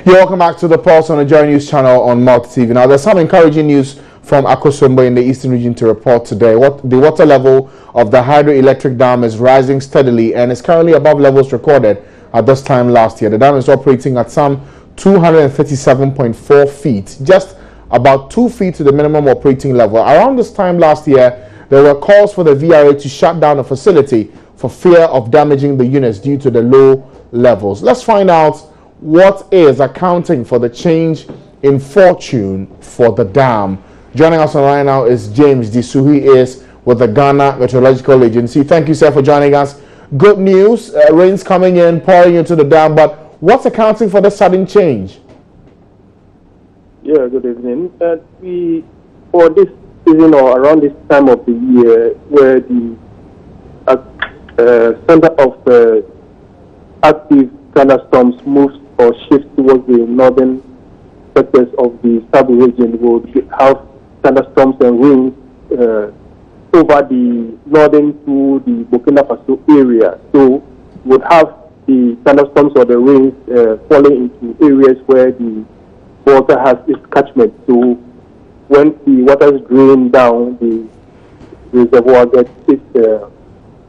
You're welcome back to the Pulse on the Joy News channel on Multi TV. Now, there's some encouraging news from Akosombo in the eastern region to report today. The water level of the hydroelectric dam is rising steadily and is currently above levels recorded at this time last year. The dam is operating at some 237.4 feet, just about 2 feet to the minimum operating level. Around this time last year, there were calls for the VRA to shut down the facility for fear of damaging the units due to the low levels. Let's find out what is accounting for the change in fortune for the dam. Joining us right now is James Disu, who is with the Ghana Meteorological Agency. Thank you, sir, for joining us. Good news, rains coming in, pouring into the dam, but what's accounting for the sudden change? Yeah, good evening. For this season or around this time of the year, where the center of active thunderstorms moves or shifts towards the northern sectors of the Sabu region, will have thunderstorms and rains over the northern to the Burkina Faso area. So we'll have the thunderstorms or the rains falling into areas where the water has its catchment. So when the water is drained down, the reservoir gets its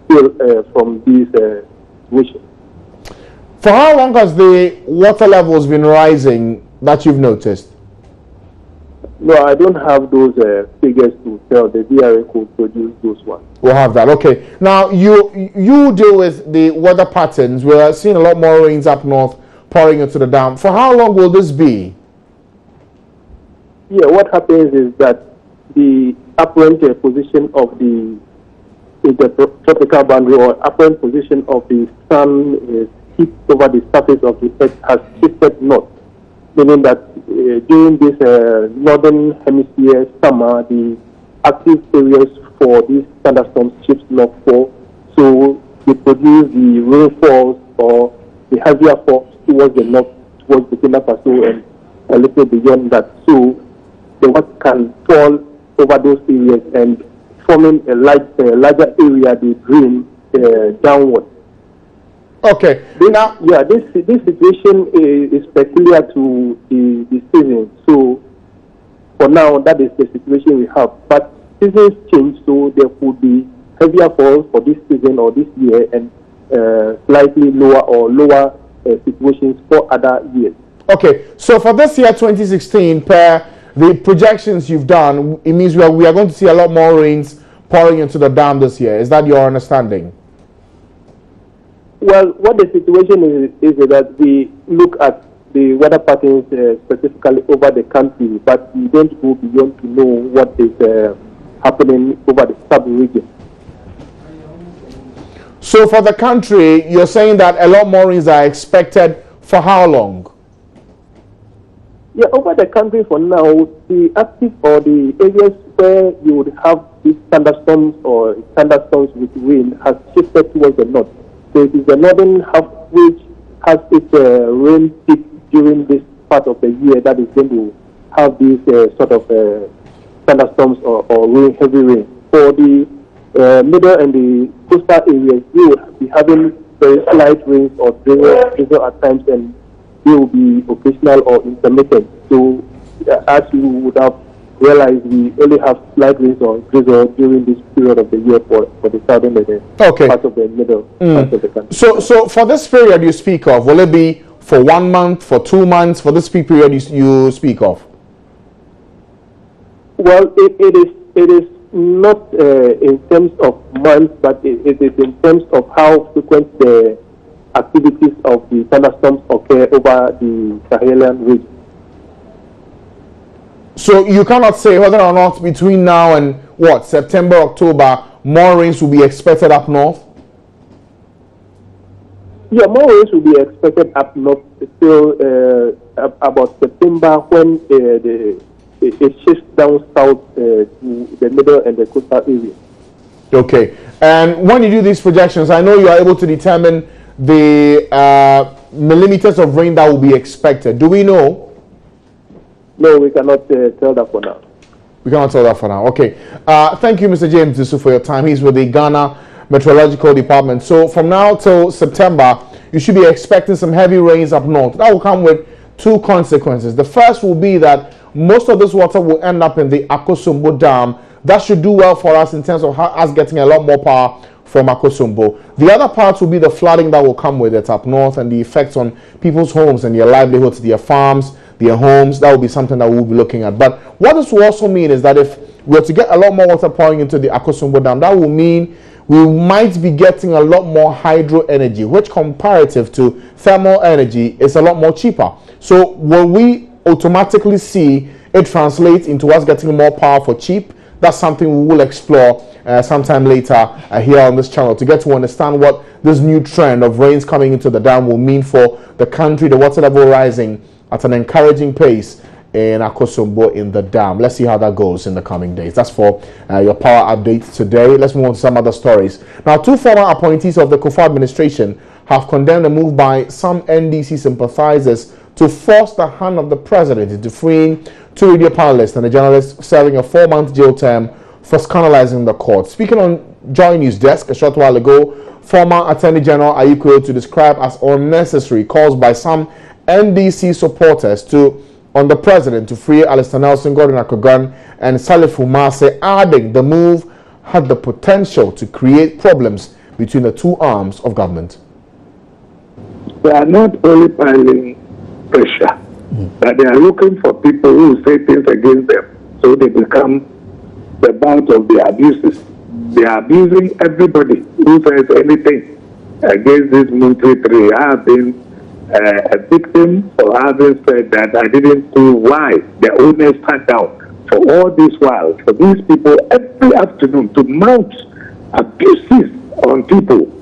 fill from these situations. For how long has the water levels been rising that you've noticed? No, I don't have those figures to tell. The VRA could produce those ones. We'll have that. Okay. Now, you deal with the weather patterns. We're seeing a lot more rains up north pouring into the dam. For how long will this be? Yeah, what happens is that the apparent position of the intertropical boundary or apparent position of the sun is heat over the surface of the earth has shifted north, meaning that during this northern hemisphere summer, the active areas for these thunderstorms shifts north for, so they produce the rainfalls or the heavier falls towards the north, towards Burkina Faso and a little beyond that. So the water can fall over those areas and forming a larger area, they drain downward. Okay. This situation is peculiar to the season. So for now, that is the situation we have. But seasons change, so there could be heavier falls for this season or this year, and slightly lower situations for other years. Okay. So for this year, 2016, per the projections you've done, it means we are going to see a lot more rains pouring into the dam this year. Is that your understanding? Well, what the situation is that we look at the weather patterns specifically over the country, but we don't go beyond to know what is happening over the sub-region. So for the country, you're saying that a lot more rains are expected for how long? Yeah, over the country for now, the active or the areas where you would have these thunderstorms or thunderstorms with wind has shifted towards the north. So it is the northern half which has its rain peak during this part of the year that is going to have these sort of thunderstorms or heavy rain. For the middle and the coastal areas, we will be having very slight rains or drizzle at times, and they will be occasional or intermittent. So as you would have realized, we only have slight rains or drizzle during this period of the year for the southern and the part of the middle part of the country. So for this period you speak of, will it be for 1 month, for 2 months, for this peak period you speak of? Well, it is not in terms of months, but it is in terms of how frequent the activities of the thunderstorms occur over the Sahelian region. So you cannot say whether or not between now and September, October, more rains will be expected up north? Yeah, more rains will be expected up north till about September, when it shifts down south to the middle and the coastal area. Okay. And when you do these projections, I know you are able to determine the millimeters of rain that will be expected. Do we know? No, we cannot tell that for now. We cannot tell that for now. Okay. Thank you, Mr. James Disu, for your time. He's with the Ghana Meteorological Department. So from now till September, you should be expecting some heavy rains up north. That will come with two consequences. The first will be that most of this water will end up in the Akosombo Dam. That should do well for us in terms of us getting a lot more power from Akosombo. The other part will be the flooding that will come with it up north and the effects on people's homes and their livelihoods, their farms, their homes. That will be something that we'll be looking at. But what this will also mean is that if we are to get a lot more water pouring into the Akosombo Dam, that will mean we might be getting a lot more hydro energy, which comparative to thermal energy is a lot more cheaper. So will we automatically see it translate into us getting more power for cheap? That's something we will explore sometime later here on this channel to get to understand what this new trend of rains coming into the dam will mean for the country, the water level rising at an encouraging pace in Akosombo in the dam. Let's see how that goes in the coming days. That's for your power update today. Let's move on to some other stories. Now, two former appointees of the Kufuor administration have condemned a move by some NDC sympathizers to force the hand of the president into freeing two radio panelists and a journalist serving a 4-month jail term for scandalizing the court. Speaking on Joy News Desk a short while ago, former Attorney General AYIKOI to describe as unnecessary calls by some NDC supporters on the president to free Alistair Nelson, Gordon Akogan, and Salif Umase, adding the move had the potential to create problems between the two arms of government. They are not only piling pressure, but they are looking for people who say things against them, so they become the butt of the abuses. They are abusing everybody who says anything against this MONTIE 3. I have been a victim for having said that I didn't see why the owners sat down for all this while for these people every afternoon to mount abuses on people.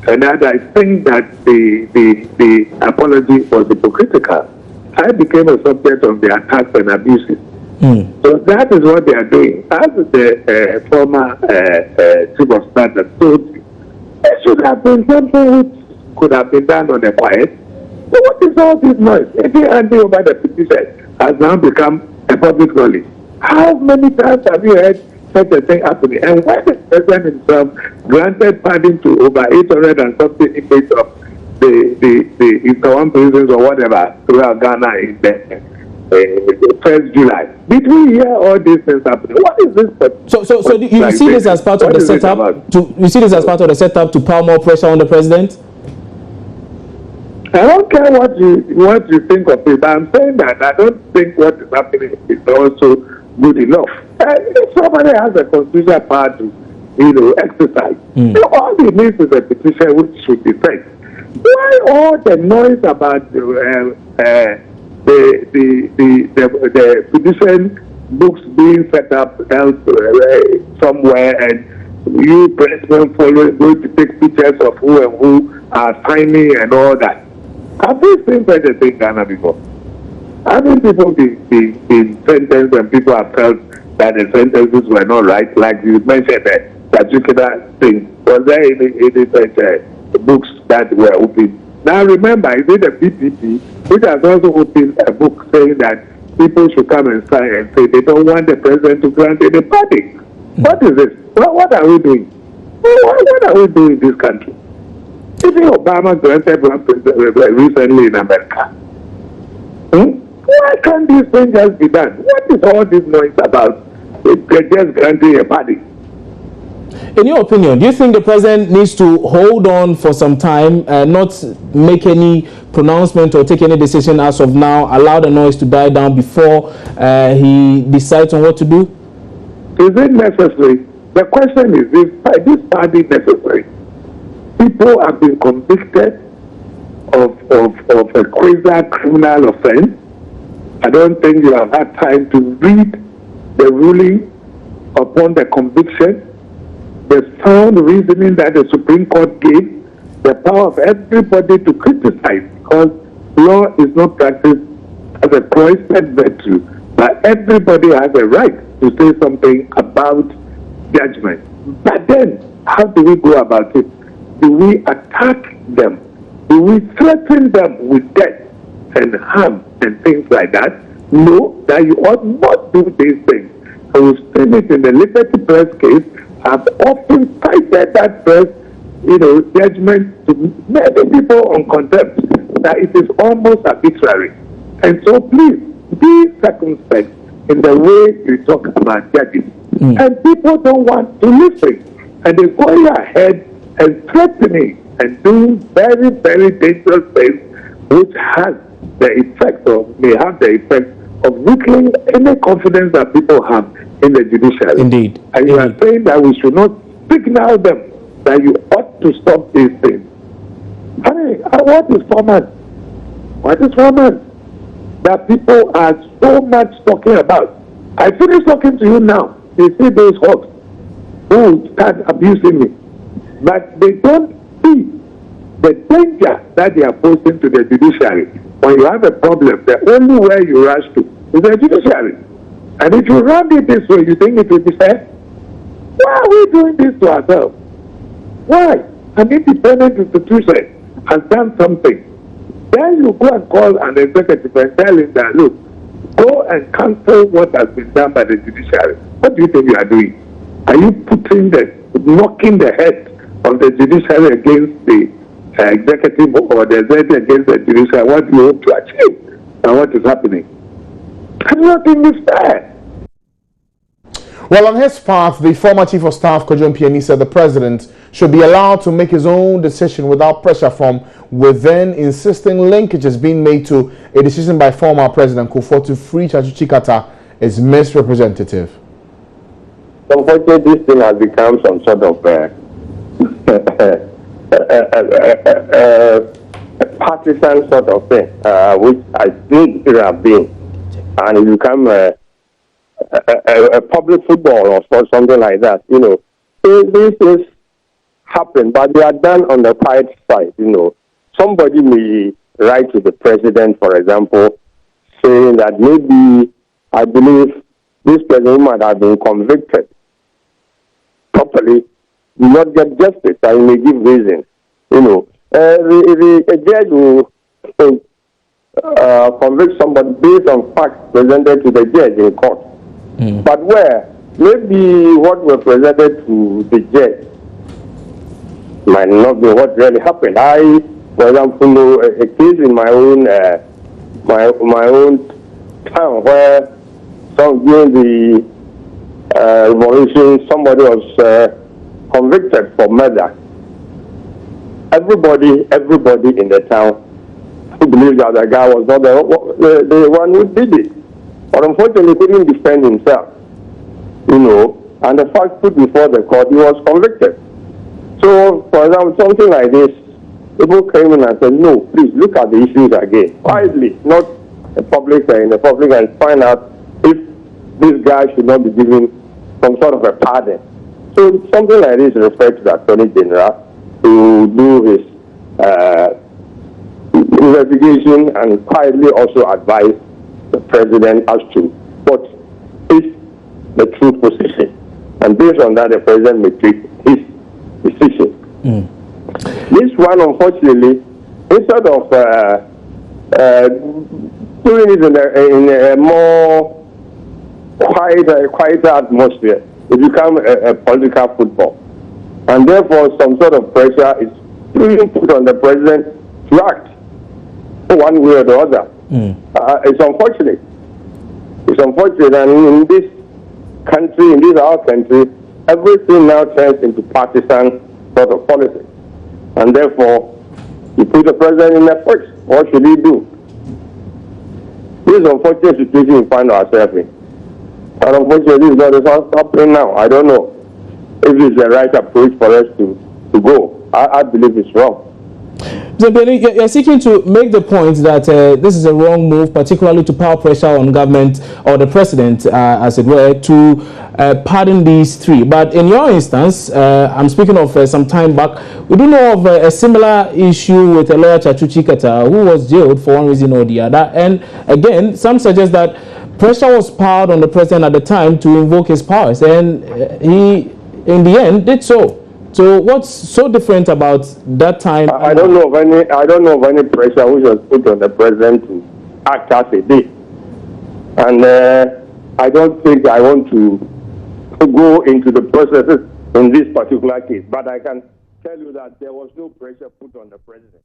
And that I think that the apology was hypocritical. I became a subject of the attacks and abuses. So that is what they are doing. As the former chief of staff has told you, it should have been something which could have been done on the quiet. So what is all this noise? Every handing over the petition has now become a public knowledge. How many times have you heard such a thing happening? And when the president himself granted pardon to over 800 and something inmates of the Itaewon prisons or whatever throughout Ghana in the 1st July, did we hear all these things happening? What is this? So do you see this as part of the setup? You see this as part of the setup to pile more pressure on the president? I don't care what you think of it, but I'm saying that I don't think what is happening is also good enough. If somebody has a constitutional power to, exercise, all he needs is a petition which should be sent. Why all the noise about the petition books being set up somewhere and you pressmen following going to take pictures of who and who are signing and all that? Have we seen such a thing in Ghana before? Haven't people been sentenced and people have felt that the sentences were not right, like you mentioned that particular thing? Was there any such books that were opened? Now remember, is it the PPP which has also opened a book saying that people should come and sign and say they don't want the president to grant any pardon? What is this? What are we doing? What are we doing in this country? Even Obama granted one recently in America. Why can't these things just be done? What is all this noise about? They're just granting a pardon. In your opinion, do you think the president needs to hold on for some time, not make any pronouncement or take any decision as of now, allow the noise to die down before he decides on what to do? Is it necessary? The question is this pardon necessary? People have been convicted of a quasi-criminal offense. I don't think you have had time to read the ruling upon the conviction, the sound reasoning that the Supreme Court gave, the power of everybody to criticize, because law is not practiced as a cloistered virtue, but everybody has a right to say something about judgment. But then, how do we go about it? Do we attack them? Do we threaten them with death and harm and things like that? No, that you ought not do these things. And we've seen it in the Liberty Press case. I've often cited that press, judgment to many people on contempt, that it is almost arbitrary. And so please, be circumspect in the way you talk about judges. And people don't want to listen. And they're going ahead and threatening and doing very, very dangerous things, which has the effect or may have the effect of weakening any confidence that people have in the judiciary. Indeed. And you are saying that we should not signal them that you ought to stop these things. I mean, what is format? What is format that people are so much talking about? I finished talking to you now. You see those hawks who start abusing me. But they don't see the danger that they are posing to the judiciary. When you have a problem, the only way you rush to is the judiciary. And if you run it this way, you think it will be fair? Why are we doing this to ourselves? Why? An independent institution has done something. Then you go and call an executive and tell him that, look, go and cancel what has been done by the judiciary. What do you think you are doing? Are you knocking the head of the judiciary against the executive or the executive against the judiciary? What do you hope to achieve? And what is happening? And nothing is fair. Well, on his part, the former Chief of Staff, CUDJOE, said the president should be allowed to make his own decision without pressure from within, insisting linkages being made to a decision by former President Kufuor to free Chatuchi Carter is misrepresentative. Unfortunately, this thing has become some sort of a partisan sort of thing, which I think it has been, and it become a public football or something like that. You know, these things happen, but they are done on the quiet side. You know, somebody may write to the president, for example, saying that maybe I believe this person might have been convicted properly, will not get justice. I may give reasons. You know, a judge will convict somebody based on facts presented to the judge in court. But where maybe what was presented to the judge might not be what really happened. I, for example, know a case in my own my own town where during the revolution somebody was convicted for murder. Everybody in the town who believed that the guy was not the one who did it. But unfortunately, he couldn't defend himself, you know, and the fact put before the court, he was convicted. So, for example, something like this, people came in and said, no, please look at the issues again, quietly, not in the public, and find out if this guy should not be given some sort of a pardon. So, something like this refers to the Attorney General to do his investigation and quietly also advise the president as to what is the true position. And based on that, the president may take his decision. This one, unfortunately, instead of doing it in a more quieter atmosphere, it becomes a political football. And therefore, some sort of pressure is being put on the president to act one way or the other. It's unfortunate. It's unfortunate, and in this country, in our country, everything now turns into partisan sort of politics. And therefore, you put the president in a fix. What should he do? This is an unfortunate situation we find ourselves in. And unfortunately, this is not happening now. I don't know if it's the right approach for us to go. I believe it's wrong. You're seeking to make the point that this is a wrong move, particularly to power pressure on government or the president, as it were, to pardon these three. But in your instance, I'm speaking of some time back, we do know of a similar issue with a lawyer, Chatuchi Carter, who was jailed for one reason or the other. And again, some suggest that pressure was piled on the president at the time to invoke his powers, and he, in the end, did so. So what's so different about that time? I don't know of any pressure which was put on the president to act as he did, and I don't think I want to go into the processes in this particular case. But I can tell you that there was no pressure put on the president.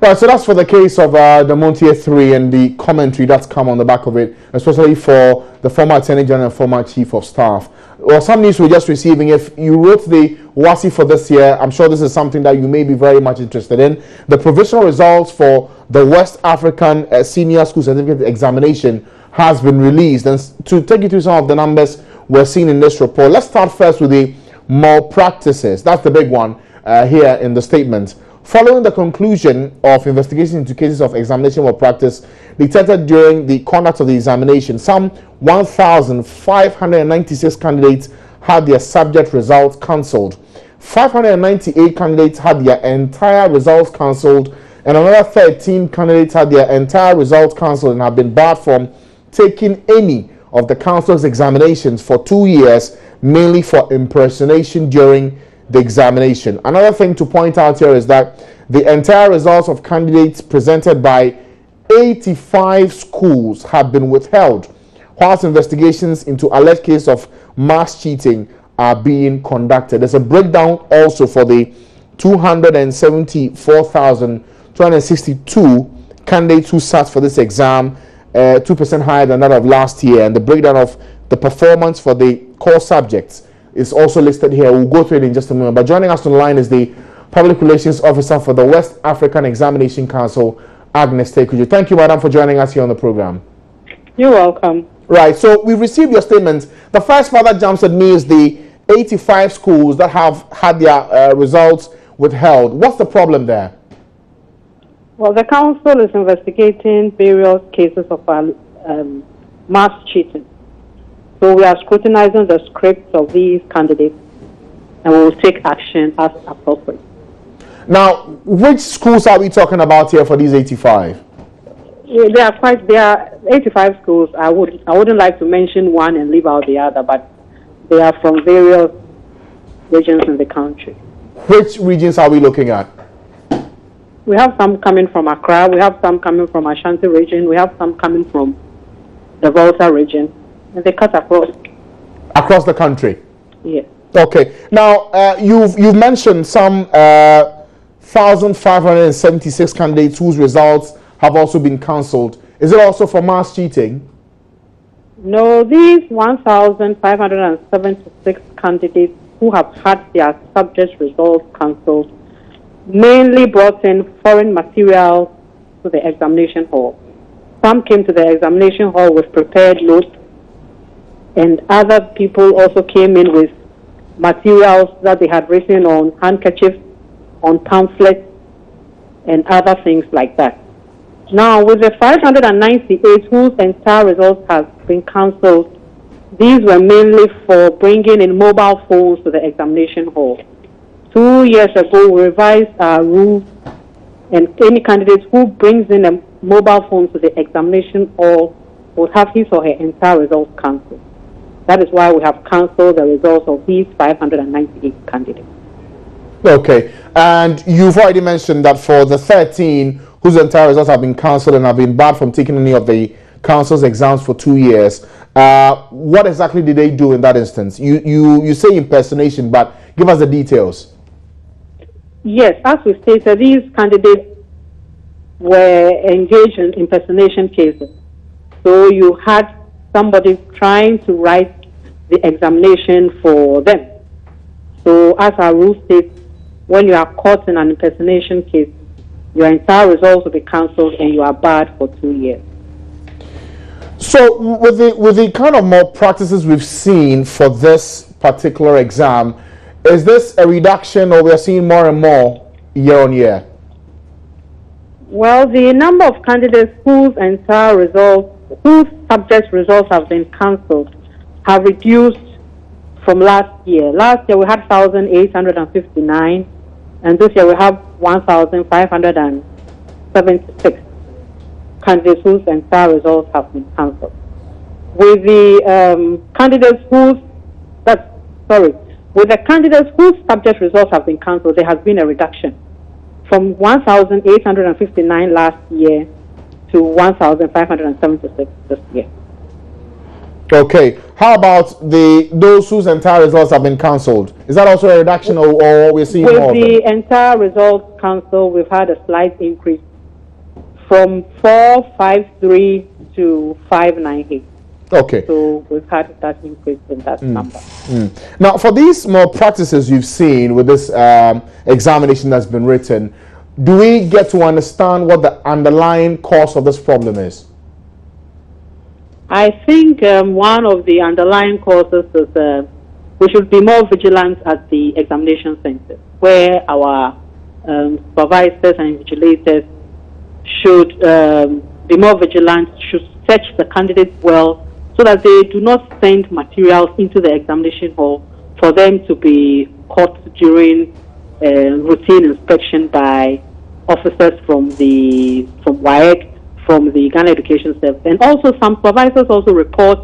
Right, so that's for the case of the MONTIE 3 and the commentary that's come on the back of it, especially for the former Attorney General and former Chief of Staff. Well, some news we're just receiving. If you wrote the WASSCE for this year, I'm sure this is something that you may be very much interested in. The provisional results for the West African Senior School Certificate Examination has been released. And to take you through some of the numbers we're seeing in this report, let's start first with the malpractices. That's the big one here in the statement. Following the conclusion of investigations into cases of examination malpractice detected during the conduct of the examination, some 1,596 candidates had their subject results cancelled. 598 candidates had their entire results cancelled, and another 13 candidates had their entire results cancelled and have been barred from taking any of the council's examinations for 2 years, mainly for impersonation during the examination. Another thing to point out here is that the entire results of candidates presented by 85 schools have been withheld, whilst investigations into alleged case of mass cheating are being conducted. There's a breakdown also for the 274,262 candidates who sat for this exam, 2% higher than that of last year, and the breakdown of the performance for the core subjects is also listed here. We'll go through it in just a moment. But joining us on the line is the Public Relations Officer for the West African Examination Council, AGNES TEYE. Thank you, madam, for joining us here on the program. You're welcome. Right, so we received your statement. The first part that jumps at me is the 85 schools that have had their results withheld. What's the problem there? Well, the council is investigating various cases of mass cheating. So we are scrutinizing the scripts of these candidates and we will take action as appropriate. Now, which schools are we talking about here for these 85? There are 85 schools. I wouldn't like to mention one and leave out the other, but they are from various regions in the country. Which regions are we looking at? We have some coming from Accra, we have some coming from Ashanti region, we have some coming from the Volta region. And they cut across the country. Yes. Okay. Now you've mentioned some 1,576 candidates whose results have also been cancelled. Is it also for mass cheating? No, these 1,576 candidates who have had their subject results cancelled mainly brought in foreign material to the examination hall. Some came to the examination hall with prepared notes, and other people also came in with materials that they had written on handkerchiefs, on pamphlets, and other things like that. Now, with the 598 whose entire results have been cancelled, these were mainly for bringing in mobile phones to the examination hall. 2 years ago, we revised our rules, and any candidate who brings in a mobile phone to the examination hall will have his or her entire results cancelled. That is why we have cancelled the results of these 598 candidates. Okay, and you've already mentioned that for the 13 whose entire results have been cancelled and have been barred from taking any of the council's exams for 2 years, what exactly did they do in that instance? You say impersonation, but give us the details. Yes, as we stated, these candidates were engaged in impersonation cases. So you had somebody trying to write the examination for them. So as our rule states, when you are caught in an impersonation case, your entire results will be cancelled and you are barred for 2 years. So with the kind of malpractices we've seen for this particular exam, is this a reduction or we are seeing more and more year on year? Well, the number of candidates whose entire results, whose subject results have been cancelled have reduced from last year. Last year we had 1,859 and this year we have 1,576 candidates whose entire results have been cancelled. With the candidates whose subject results have been cancelled, there has been a reduction from 1,859 last year to 1,576 this year. Okay. How about those whose entire results have been cancelled? Is that also a reduction, or we're seeing more of them? With the entire results cancelled, we've had a slight increase from 453 to 598. Okay. So we've had that increase in that number. Now, for these more practices you've seen with this examination that's been written, do we get to understand what the underlying cause of this problem is? I think one of the underlying causes is we should be more vigilant at the examination centers, where our supervisors and invigilators should be more vigilant, should search the candidates well, so that they do not send materials into the examination hall for them to be caught during routine inspection by officers from WAEC, from the Ghana Education Service. And also some supervisors also report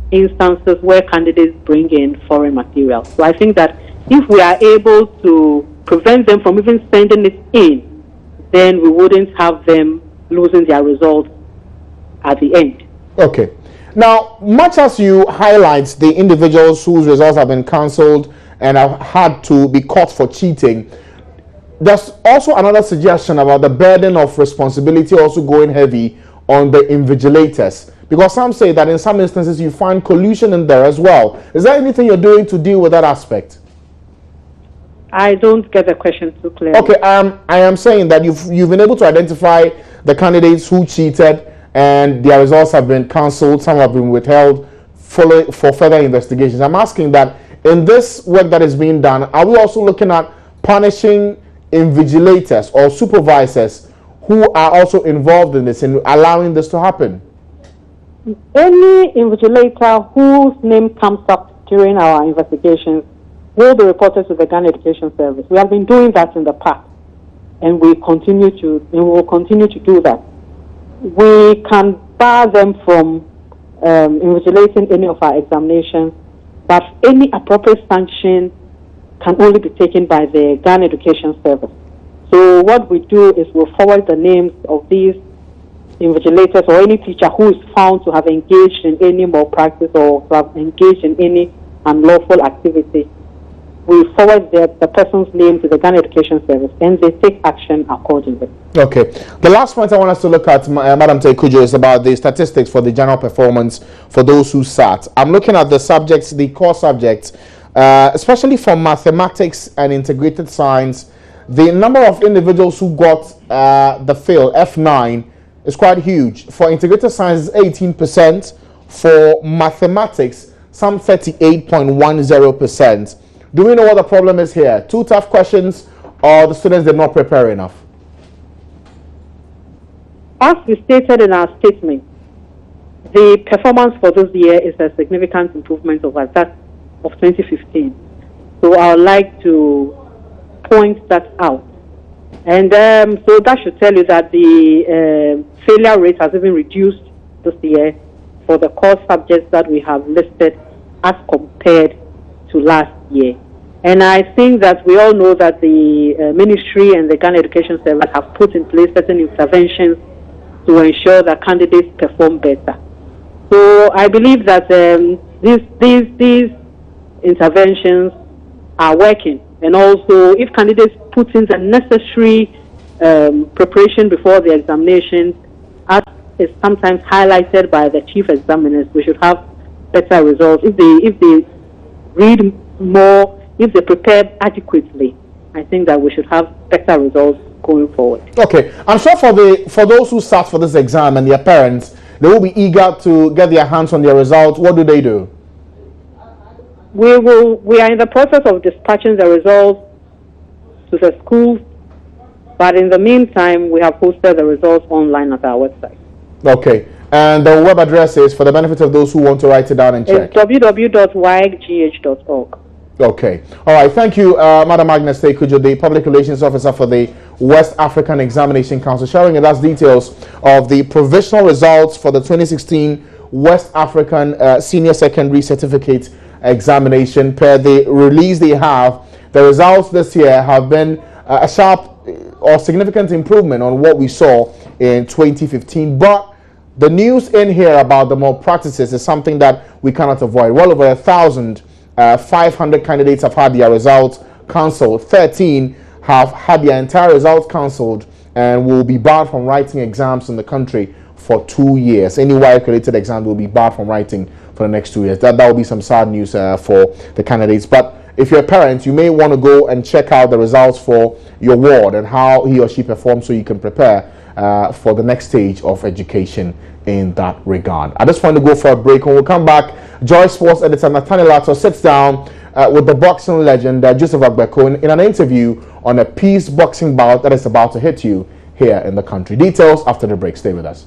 instances where candidates bring in foreign materials. So I think that if we are able to prevent them from even sending it in, then we wouldn't have them losing their results at the end. Okay. Now, much as you highlight the individuals whose results have been cancelled and have had to be caught for cheating, there's also another suggestion about the burden of responsibility also going heavy on the invigilators, because some say that in some instances you find collusion in there as well. Is there anything you're doing to deal with that aspect? I don't get the question too clearly. Okay, I am saying that you've been able to identify the candidates who cheated and their results have been cancelled, some have been withheld for further investigations. I'm asking that in this work that is being done, are we also looking at punishing invigilators or supervisors who are also involved in this and allowing this to happen? Any invigilator whose name comes up during our investigations will be reported to the Ghana Education Service. We have been doing that in the past, and we will continue to do that. We can bar them from invigilating any of our examinations, but any appropriate sanction can only be taken by the Ghana Education Service. So what we do is we'll forward the names of these invigilators or any teacher who is found to have engaged in any malpractice or to have engaged in any unlawful activity. We forward the person's name to the Ghana Education Service, and they take action accordingly. Okay. The last point I want us to look at, Madam TEYE CUDJOE, is about the statistics for the general performance for those who sat. I'm looking at the subjects, the core subjects, especially for mathematics and integrated science. The number of individuals who got the fail, F9, is quite huge. For integrated science, 18%. For mathematics, some 38.10%. Do we know what the problem is here? Too tough questions, or the students did not prepare enough? As we stated in our statement, the performance for this year is a significant improvement over that of 2015. So I would like to point that out. And so that should tell you that the failure rate has even reduced this year for the core subjects that we have listed as compared to last year. And I think that we all know that the Ministry and the Ghana Education Service have put in place certain interventions to ensure that candidates perform better. So I believe that these interventions are working. And also, if candidates put in the necessary preparation before the examination, as is sometimes highlighted by the chief examiners, we should have better results. If they read more, if they prepare adequately, I think that we should have better results going forward. Okay, I'm sure for those who sat for this exam and their parents, they will be eager to get their hands on their results. What do they do? We are in the process of dispatching the results to the schools, but in the meantime, we have posted the results online at our website. Okay, and the web address is, for the benefit of those who want to write it down and check. It's www.waegh.org. Okay. All right. Thank you, Madam Agnes TEYE CUDJOE, the Public Relations Officer for the West African Examination Council, sharing with us details of the provisional results for the 2016 West African Senior Secondary Certificate Examination. Per the release they have, the results this year have been a sharp or significant improvement on what we saw in 2015. But the news in here about the malpractices is something that we cannot avoid. Well over 1,500 candidates have had their results cancelled. 13 have had their entire results cancelled and will be barred from writing exams in the country for 2 years. Any WAEC-related exam will be barred from writing for the next 2 years. That will be some sad news for the candidates. But if you're a parent, you may want to go and check out the results for your ward and how he or she performs so you can prepare for the next stage of education in that regard. I just want to go for a break. When we come back, Joy Sports editor Nathaniel Lato sits down with the boxing legend Joseph Agbeko in an interview on a peace boxing bout that is about to hit you here in the country. Details after the break. Stay with us.